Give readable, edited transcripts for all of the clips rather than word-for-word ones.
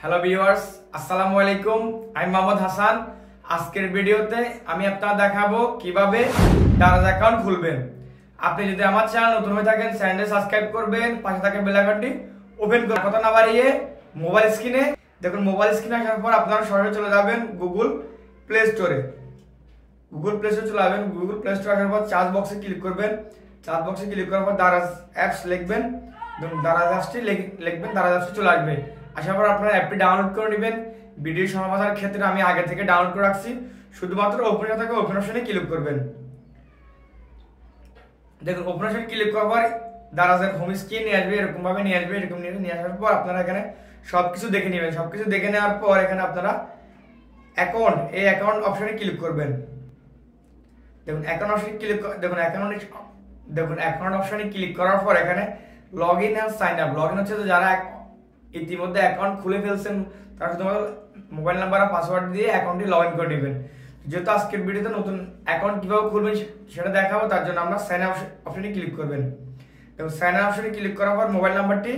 Hello viewers, আসসালামু আলাইকুম। আমি মোহাম্মদ হাসান। আজকের ভিডিওতে আমি আপনাদের দেখাবো কিভাবে দারাজ অ্যাকাউন্ট খুলবেন। আপনি যদি আমার চ্যানেল নতুন হয়ে থাকেন, চ্যানেলটি সাবস্ক্রাইব করবেন, পাশে থাকা বেল আইকনটি ওপেন করে কথা না বাড়িয়ে মোবাইল স্ক্রিনে দেখুন। মোবাইল স্ক্রিনে আসার পর আপনারা সরাসরি চলে যাবেন গুগল প্লে স্টোরে। গুগল প্লে স্টোরে চলে যাবেন। গুগল প্লে স্টোরে আসার পর সার্চ বক্সে ক্লিক করবেন। সার্চ বক্সে ক্লিক করার পর দারাজ অ্যাপস লিখবেন। দেখুন দারাজ অ্যাপসটি লিখবেন, দারাজ অ্যাপসটি চলে আসবে। আসার পর আপনারা অ্যাপটি ডাউনলোড করে নেবেন। ভিডিও সমাধানের ক্ষেত্রে আমি আগে থেকে ডাউনলোড করে রাখছি, শুধুমাত্র ওপেন থাকে ওপেন অপশনে ক্লিক করবেন। দেখুন ওপেন অপশনে ক্লিক করার পর দারাজের হোম স্ক্রিন নিয়ে আসবে, এরকম ভাবে নিয়ে আসবে। এরকম নিয়ে আসার পর আপনারা এখানে সবকিছু দেখে নেবেন। সবকিছু দেখে নেওয়ার পর এখানে আপনারা অ্যাকাউন্ট অপশনে ক্লিক করবেন। দেখুন অ্যাকাউন্ট অপশনে ক্লিক অ্যাকাউন্ট অপশনে ক্লিক করার পর এখানে log in and sign up. Log in হচ্ছে যারা ইতিমধ্যে অ্যাকাউন্ট খুলে ফেলছেন তারা শুধুমাত্র মোবাইল নাম্বার আর পাসওয়ার্ড দিয়ে অ্যাকাউন্টটি লগ ইন করে নেবেন। যেহেতু আজকের ভিডিওতে নতুন অ্যাকাউন্ট কীভাবে খুলবেন সেটা দেখাবো, তার জন্য আমরা সাইন আপ অপশনে ক্লিক করবেন। এবং সাইন আপ অপশনে ক্লিক করার পর মোবাইল নাম্বারটি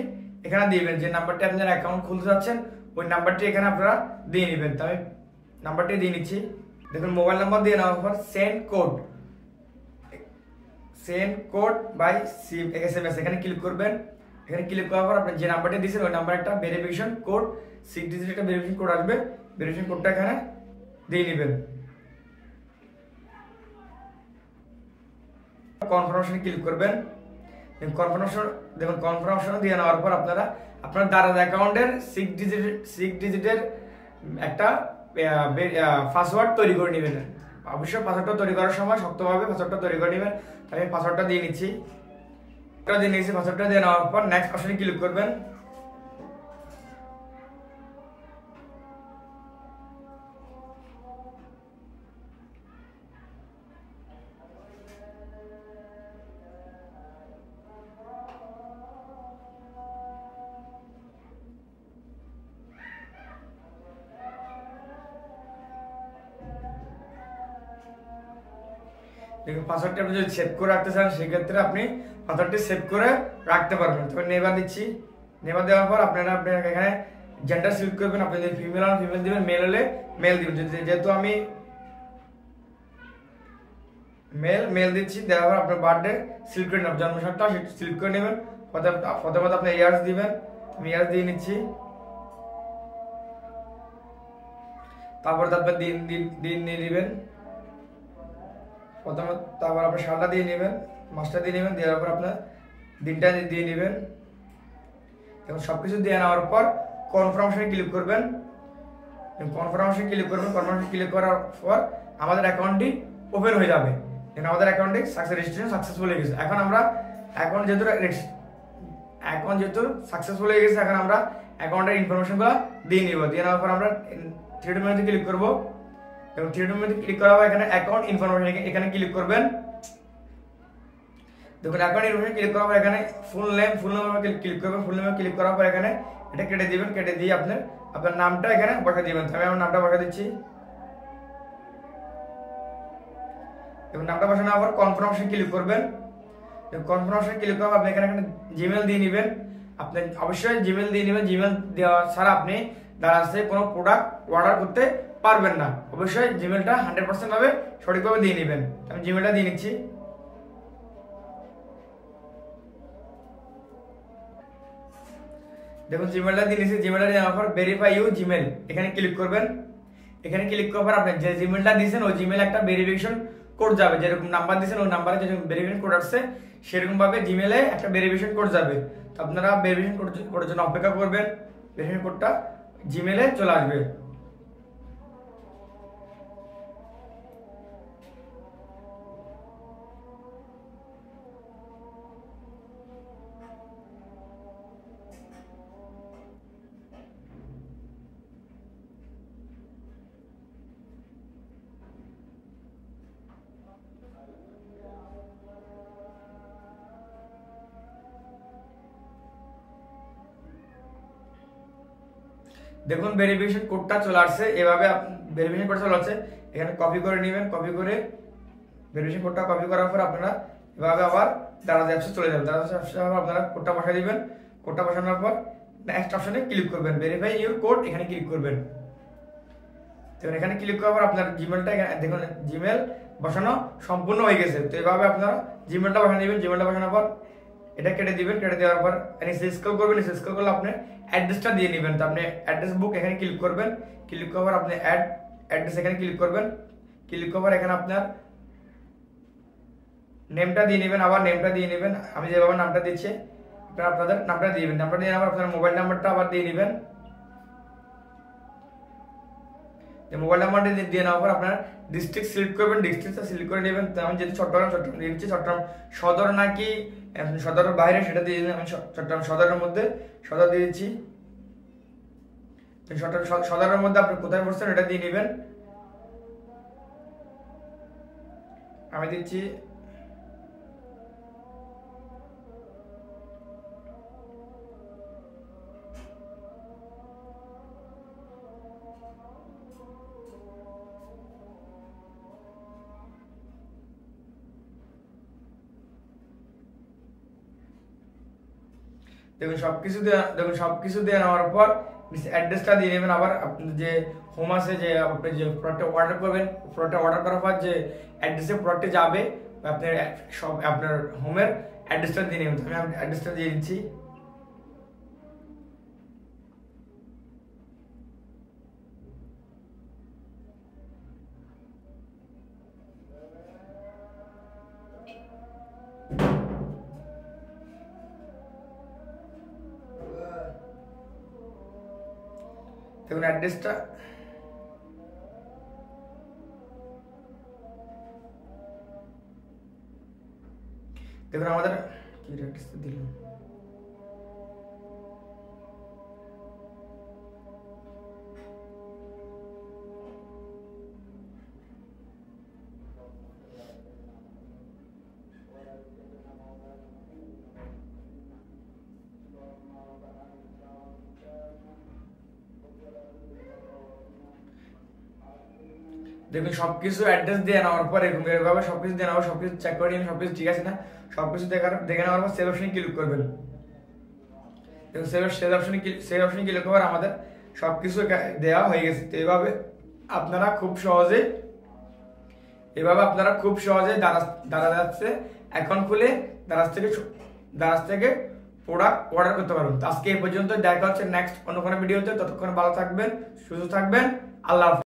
এখানে দিবেন। যে নাম্বারটি আপনার অ্যাকাউন্ট খুলতে যাচ্ছেন ওই নাম্বারটি এখানে আপনারা দিয়ে নেবেন। তো আমি নাম্বারটি দিয়ে নিচ্ছি। দেখুন মোবাইল নাম্বার দিয়ে নেওয়ার পর সেন্ড কোড বাই SMS এখানে ক্লিক করবেন। এখানে ক্লিক করার পর আপনি যে নাম্বারটা দিয়েছেন ওই নাম্বার একটা ভেরিফিকেশন কোড 6 ডিজিট একটা ভেরিফিকেশন কোড আসবে। ভেরিফিকেশন কোডটা এখানে দিয়ে নেবেন। কনফার্মেশনে ক্লিক করবেন। কনফার্মেশন দিয়ে নেওয়ার পর আপনারা আপনার দারাজ অ্যাকাউন্টের 6 ডিজিটের একটা পাসওয়ার্ড তৈরি করে নেবেন। অবশ্যই পাসওয়ার্ডটা তৈরি করার সময় শক্তভাবে পাসওয়ার্ডটা তৈরি করে নেবেন। আমি পাসওয়ার্ডটা দিয়ে নিচ্ছি। পাসওয়ার্ডটা দিয়ে নেওয়ার পর নেক্সট অপশনে ক্লিক করবেন। দেখুন পাসওয়ার্ডটি আপনি যদি সেভ করে রাখতে চান সেক্ষেত্রে আপনি পাসওয়ার্ডটি সেভ করে রাখতে পারবেন। তবে নেভার দিচ্ছি। নেভার দেওয়ার পর আপনারা এখানে জেন্ডার সিলেক্ট করবেন। আপনি যদি ফিমেল হন ফিমেল দিবেন, মেল হলে মেল দিবেন। যেহেতু আমি মেল দিচ্ছি, দেওয়ার পর আপনার বার্থডে সিলেক্ট করে নেবেন, জন্মসালটা সিলেক্ট করে নেবেন। প্রথমত আপনি ইয়ার্স দিবেন। আমি ইয়ার্স দিয়ে নিচ্ছি। তারপর আপনার দিন নিয়ে নেবেন। তারপর আপনার সালটা দিয়ে নেবেন, মাসটা দিয়ে নেবেন। দেওয়ার পর আপনার দিনটা দিয়ে নেবেন। এবং সবকিছু দিয়ে নেওয়ার পর কনফার্মেশনে ক্লিক করবেন। কনফার্মেশনে ক্লিক করার পর আমাদের অ্যাকাউন্টটি ওপেন হয়ে যাবে। আমাদের অ্যাকাউন্টে রেজিস্ট্রেশন সাকসেসফুল হয়ে গেছে। এখন আমরা অ্যাকাউন্ট যেহেতু সাকসেসফুল হয়ে গেছে, এখন আমরা অ্যাকাউন্টের ইনফরমেশনগুলো দিয়ে নিব। দিয়ে নেওয়ার পর আমরা 3D মেনুতে ক্লিক করবো। এবং 3D মেনুতে ক্লিক করার পর এখানে অ্যাকাউন্ট ইনফরমেশন এখানে ক্লিক করবেন। দেখুন অ্যাকাউন্ট ইনফরমেশন ক্লিক করার পর এখানে ফুল নেম ক্লিক করবেন। ফুল নেমে ক্লিক করার পর এখানে এটা কেটে দিবেন। কেটে দিয়ে আপনার নামটা এখানে বসা দিবেন। আমি আমার নামটা বসা দিচ্ছি। এবং নামটা বসানোর পর কনফার্মেশন ক্লিক করবেন। কনফার্মেশন ক্লিক করার পর আপনি এখানে জিমেল দিয়ে নেবেন। আপনি অবশ্যই জিমেল দিয়ে নেবেন। জিমেল দেওয়া ছাড়া আপনি দারাজে কোনো প্রোডাক্ট অর্ডার করতে পারবেন না। অবশ্যই জিমেলটা 100% ভাবে সঠিকভাবে দিয়ে নেবেন। আমি জিমেলটা দিয়ে নিচ্ছি। দেখুন জিমেলটা দিয়ে নিচ্ছি। জিমেলটা দেওয়ার পর ভেরিফাই ইউ জিমেল এখানে ক্লিক করবেন। এখানে ক্লিক করার পর আপনি যে জিমেলটা দিয়েছেন ওই জিমেলে একটা ভেরিফিকেশন কোড যাবে। যেরকম নাম্বার দিয়েছেন ওই নাম্বারে যেরকম ভেরিফিকেশন কোড আসছে সেরকম ভাবে জিমেলে একটা ভেরিফিকেশন কোড যাবে। তো আপনারা ভেরিফিকেশন কোডের জন্য অপেক্ষা করবেন। ভেরিফিকেশন কোডটা জিমেলে চলে আসবে। দেখুন ভেরিফিকেশন কোডটা চলে আসছে। এভাবে ভেরিফিকেশন কোড চলে আসছে। এখানে কপি করে নেবেন। কপি করে ভেরিফিকেশন কোডটা কপি করার পর আপনারা এভাবে আবার দারাজ অ্যাপসে চলে যাবেন। দারাজ অ্যাপসে আপনারা কোডটা বসাই দিবেন। কোডটা বসানোর পর নেক্সট অপশনে ক্লিক করবেন, ভেরিফাই ইউর কোড এখানে ক্লিক করবেন। দেখুন এখানে ক্লিক করার পর আপনার জিমেলটা দেখুন জিমেল বসানো সম্পূর্ণ হয়ে গেছে। তো এইভাবে আপনারা জিমেলটা বসানো দিবেন। জিমেলটা বসানোর পর এটা কেটে দিবেন। কেটে দেওয়ার পর নিচে স্ক্রল করবেন। নিচে স্ক্রল করলে আপনি অ্যাড্রেসটা দিয়ে নেবেন। তো আপনি অ্যাড্রেস বুক এখানে ক্লিক করবেন। ক্লিক করার পর আপনি অ্যাড্রেস এখানে ক্লিক করবেন। ক্লিক করার পর এখানে আপনার নেমটা দিয়ে নেবেন। আবার নেমটা দিয়ে নেবেন। আমি যেভাবে নামটা দিচ্ছি আপনারা আপনাদের নামটা দিয়ে নেবেন। নামটা দিয়ে আবার আপনার মোবাইল নাম্বারটা আবার দিয়ে নেবেন। মোবাইল নাম্বারটা দিয়ে নেওয়ার পর আপনার ডিস্ট্রিক্ট সিলেক্ট করবেন। ডিস্ট্রিক্টটা সিলেক্ট করে নেবেন। তো আমি যেহেতু চট্টগ্রাম দিচ্ছি, চট্টগ্রাম সদর নাকি সদরের বাইরে সেটা দিয়ে দিন। আমি চট্টগ্রাম সদরের মধ্যে সদর দিয়ে দিচ্ছি। সদরের মধ্যে আপনি কোথায় পড়ছেন এটা দিয়ে নেবেন। আমি দিচ্ছি সবকিছু দিয়ে নেওয়ার পর অ্যাড্রেসটা দিয়ে নেবেন। আবার আপনার যে হোম আছে, যে আপনি যে প্রোডাক্টটা অর্ডার করবেন, প্রোডাক্টটা অর্ডার করার পর যে অ্যাড্রেসে প্রোডাক্টে যাবে আপনার সব আপনার হোমের অ্যাড্রেসটা দিয়ে নেবেন। আমি অ্যাড্রেসটা দিয়ে দিচ্ছি। দেখুন অ্যাড্রেসটা দেখুন আমাদের কি অ্যাড্রেসটা দিলাম। দেখুন সবকিছু অ্যাড্রেস দিয়ে নেওয়ার পর এভাবে সবকিছু দিয়ে নেওয়ার, সবকিছু চেক করে নিন সবকিছু ঠিক আছে না। সবকিছু দেখে নেওয়ার পর সেভ অপশনে ক্লিক করবেন। দেখুন সেভ অপশনে ক্লিক করার আমাদের সবকিছু দেওয়া হয়ে গেছে। তো এইভাবে আপনারা খুব সহজে দারাজে অ্যাকাউন্ট খুলে দারাজ থেকে প্রোডাক্ট অর্ডার করতে পারবেন। আজকে এই পর্যন্ত, দেখা হচ্ছে নেক্সট অন্য কোনো ভিডিওতে। ততক্ষণ ভালো থাকবেন, সুস্থ থাকবেন। আল্লাহ হাফেজ।